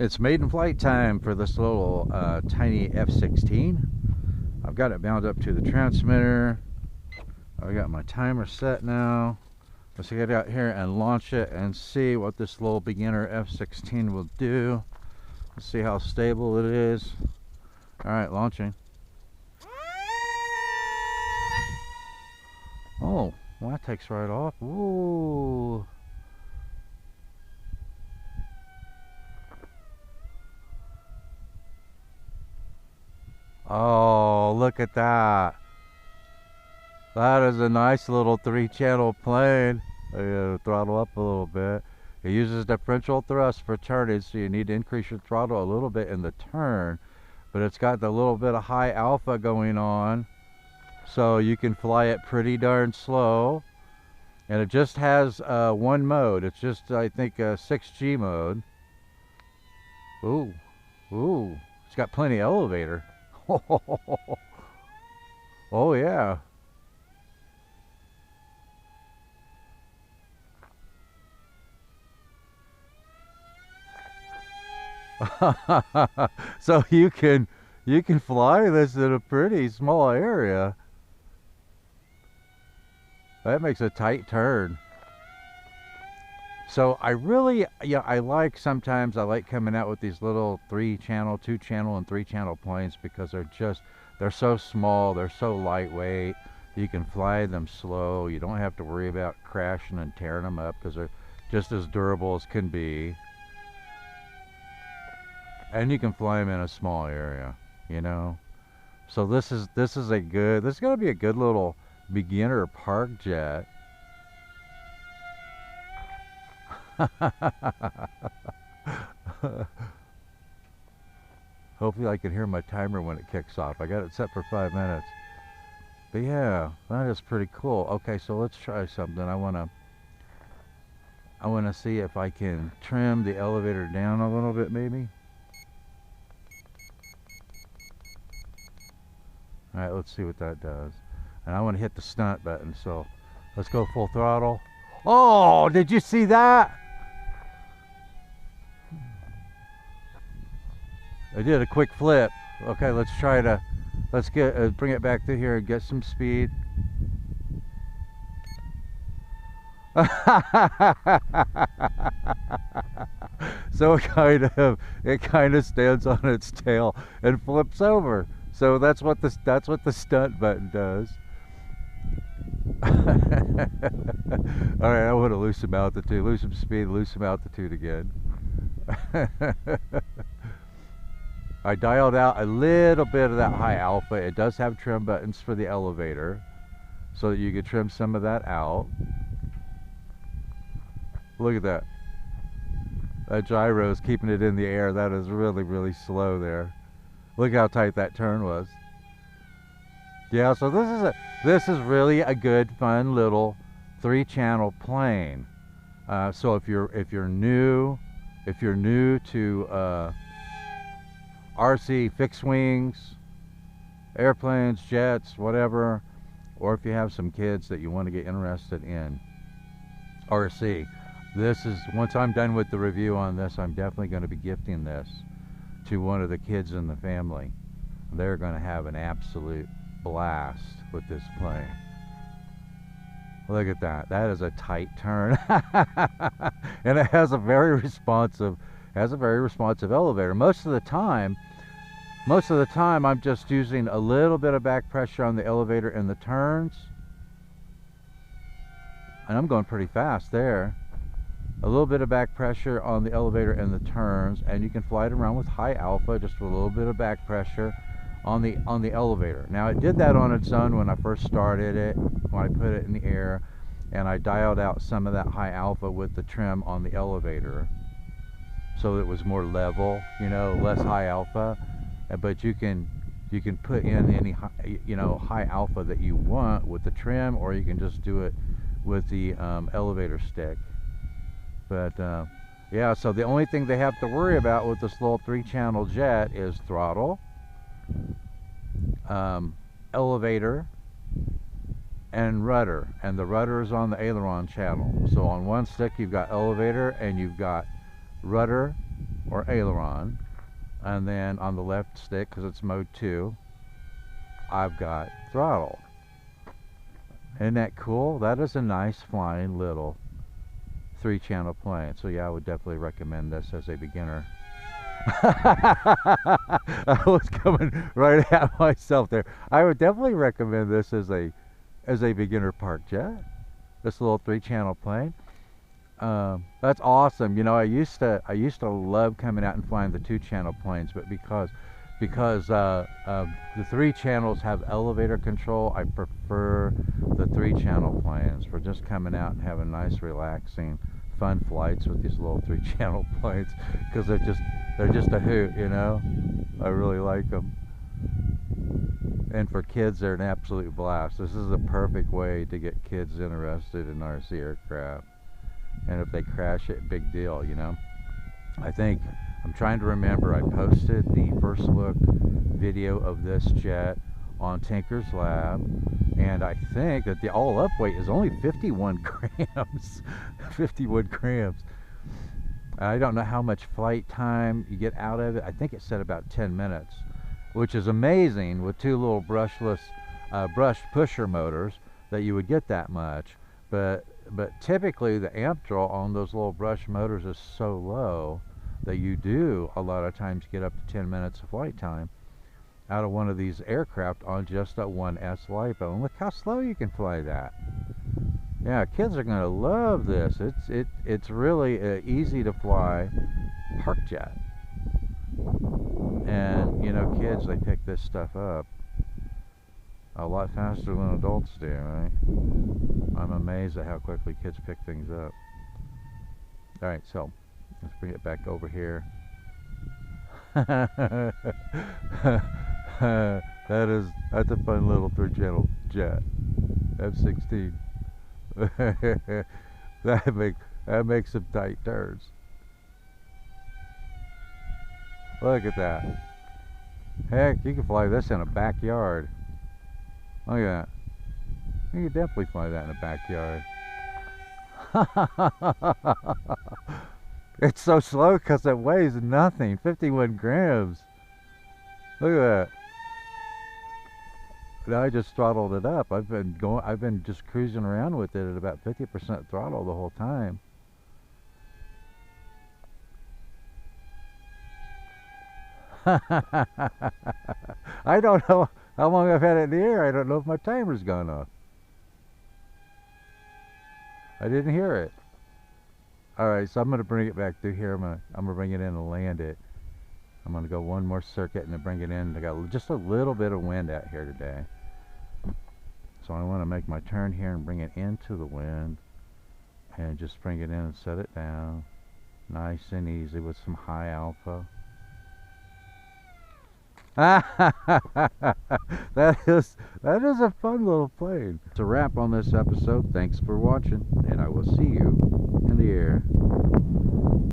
It's maiden flight time for this little tiny F16. I've got it bound up to the transmitter. I got my timer set now. Let's get out here and launch it and see what this little beginner F16 will do. Let's see how stable it is. Alright, launching. Oh, well, that takes right off. Ooh. Oh, look at that. That is a nice little 3-channel plane. I gotta throttle up a little bit. It uses differential thrust for turning, so you need to increase your throttle a little bit in the turn. But it's got the little bit of high alpha going on, so you can fly it pretty darn slow. And it just has one mode. It's just, I think, a 6G mode. Ooh, ooh, it's got plenty of elevator. Oh yeah. So you can fly this in a pretty small area. That makes a tight turn. So I really, I like coming out with these little 3-channel, 2-channel, and 3-channel planes because they're so small, they're so lightweight. You can fly them slow. You don't have to worry about crashing and tearing them up because they're just as durable as can be. And you can fly them in a small area, you know. So this is gonna be a good little beginner park jet. Hopefully I can hear my timer when it kicks off. I got it set for 5 minutes. But yeah, that is pretty cool. Okay, so let's try something. I wanna see if I can trim the elevator down a little bit, maybe. All right, let's see what that does. And I want to hit the stunt button, so let's go full throttle. Oh, did you see that? I did a quick flip. Okay, let's bring it back to here and get some speed. So it kind of stands on its tail and flips over. So that's what the stunt button does. All right, I want to lose some altitude, lose some speed, lose some altitude again. I dialed out a little bit of that high alpha. It does have trim buttons for the elevator, so that you can trim some of that out. Look at that. That gyro is keeping it in the air. That is really, really slow there. Look how tight that turn was. Yeah, so this is really a good, fun little 3-channel plane. So if you're new to RC fixed wings, airplanes, jets, whatever, or if you have some kids that you want to get interested in RC, once I'm done with the review on this, I'm definitely going to be gifting this to one of the kids in the family. They're going to have an absolute blast with this plane. Look at that. That is a tight turn. And it has a very responsive elevator. Most of the time I'm just using a little bit of back pressure on the elevator in the turns. And I'm going pretty fast there. A little bit of back pressure on the elevator in the turns, and you can fly it around with high alpha, just with a little bit of back pressure on the elevator. Now it did that on its own when I first started it, when I put it in the air, and I dialed out some of that high alpha with the trim on the elevator, so it was more level, less high alpha. But you can put in any high alpha that you want with the trim, or you can just do it with the elevator stick. But yeah, so the only thing they have to worry about with this little 3-channel jet is throttle, elevator, and rudder. And the rudder is on the aileron channel. So on one stick you've got elevator and you've got rudder, or aileron. And then on the left stick, because it's mode 2, I've got throttle. Isn't that cool? That is a nice flying little 3-channel plane. So yeah, I would definitely recommend this as a beginner. I was coming right at myself there. I would definitely recommend this as a beginner Parkjet. This little 3-channel plane. That's awesome. You know, I used to love coming out and flying the 2-channel planes, but because the 3 channels have elevator control, I prefer the 3-channel planes for just coming out and having nice, relaxing, fun flights with these little 3-channel planes, because they're just a hoot, you know. I really like them. And for kids, they're an absolute blast. This is a perfect way to get kids interested in RC aircraft. And if they crash it, big deal, you know. I'm trying to remember, I posted the first look video of this jet on TinkerzLab, and I think that the all up weight is only 51 grams. 51 grams. I don't know how much flight time you get out of it. I think it said about 10 minutes, which is amazing with 2 little brushless brush pusher motors that you would get that much. But typically the amp draw on those little brush motors is so low that you do a lot of times get up to 10 minutes of flight time out of one of these aircraft on just a 1S LiPo. And look how slow you can fly that. Yeah, kids are gonna love this. It's really easy to fly Parkjet. And you know, kids, they pick this stuff up a lot faster than adults do, right? I'm amazed at how quickly kids pick things up. Alright, so let's bring it back over here. That's a fun little 3-channel jet. F16. that makes some tight turns. Look at that. Heck, you can fly this in a backyard. Look at that. You can definitely fly that in a backyard. It's so slow because it weighs nothing. 51 grams. Look at that. Now I just throttled it up. I've been just cruising around with it at about 50% throttle the whole time. I don't know how long I've had it in the air. I don't know if my timer's gone off. I didn't hear it. Alright, so I'm going to bring it back through here. I'm going to bring it in and land it. I'm going to go one more circuit and then bring it in. I got just a little bit of wind out here today. So I want to make my turn here and bring it into the wind. And just bring it in and set it down. Nice and easy with some high alpha. That is a fun little plane. It's a wrap on this episode. Thanks for watching, and I will see you in the air.